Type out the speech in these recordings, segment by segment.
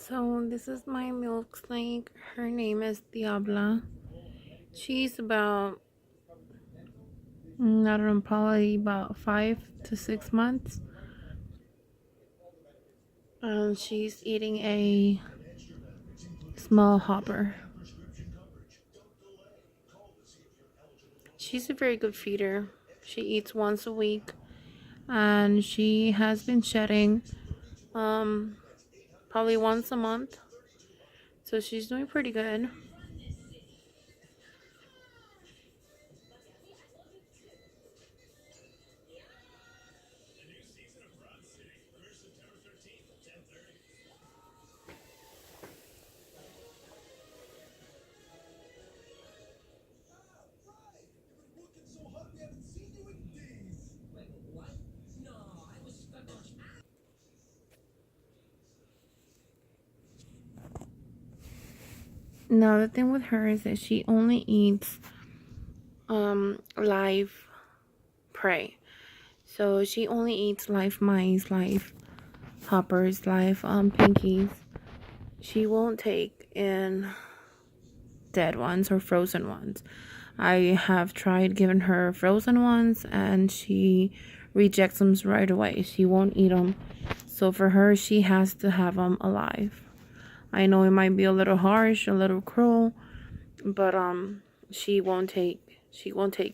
So this is my milk snake. Her name is Diabla. She's about, I don't know, probably about 5 to 6 months. She's eating a small hopper. She's a very good feeder. She eats once a week, and she has been shedding um, probably once a month. So she's doing pretty good. Now the thing with her is that she only eats live prey. So she only eats live mice, live hoppers, live pinkies. She won't take in dead ones or frozen ones. I have tried giving her frozen ones and she rejects them right away. She won't eat them. So for her, she has to have them alive. I know it might be a little harsh, a little cruel, but she won't take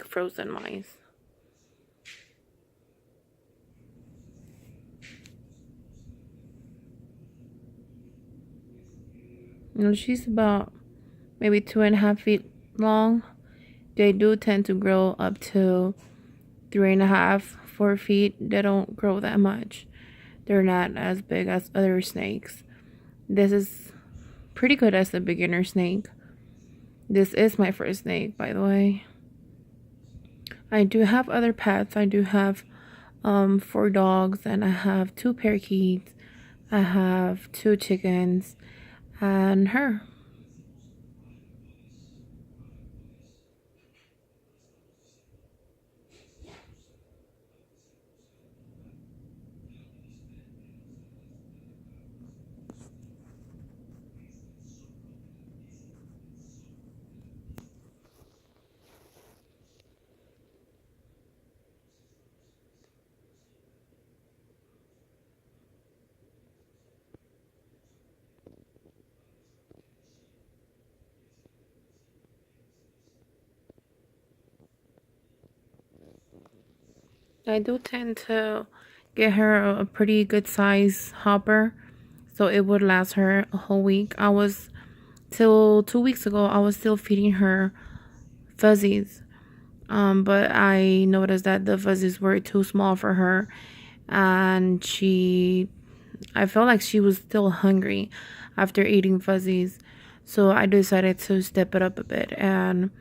frozen mice. She's about maybe 2.5 feet long. They do tend to grow up to 3.5, 4 feet. They don't grow that much. They're not as big as other snakes. This is pretty good as a beginner snake. This is my first snake, by the way. I do have other pets. I do have 4 dogs, and I have 2 parakeets. I have 2 chickens, and her. I do tend to get her a pretty good size hopper, so it would last her a whole week. Till 2 weeks ago, I was still feeding her fuzzies, but I noticed that the fuzzies were too small for her, and I felt like she was still hungry after eating fuzzies, so I decided to step it up a bit, and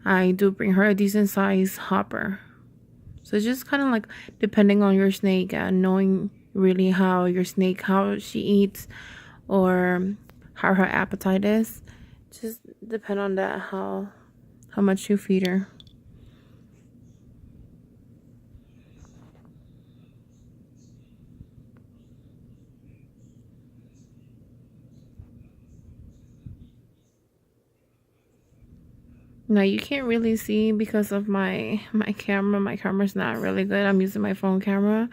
I do bring her a decent size hopper. So it's just kind of like depending on your snake and knowing really how your snake, how she eats, or how her appetite is. Just depend on that, how much you feed her. Now you can't really see because of my camera. My camera's not really good. I'm using my phone camera,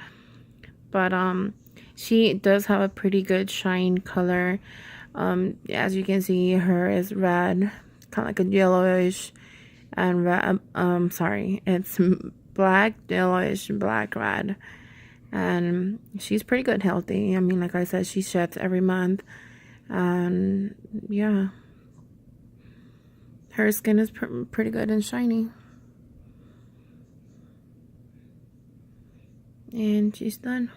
but she does have a pretty good shine color. As you can see, her is red, kind of like a yellowish and red. Sorry, it's black, yellowish, black, red, and she's pretty good, healthy. I mean, like I said, she sheds every month, and yeah. Her skin is pretty good and shiny. And she's done.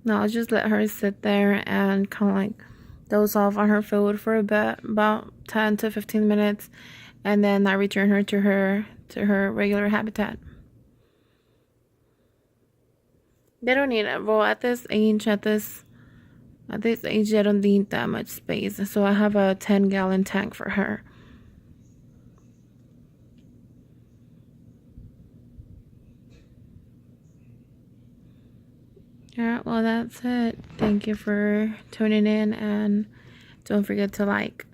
Now I'll just let her sit there and kind of like doze off on her food for a bit, about 10 to 15 minutes, and then I return her to her regular habitat. They don't need it. Well, at this age, they don't need that much space. So I have a 10-gallon tank for her. Alright, well, that's it. Thank you for tuning in, and don't forget to like.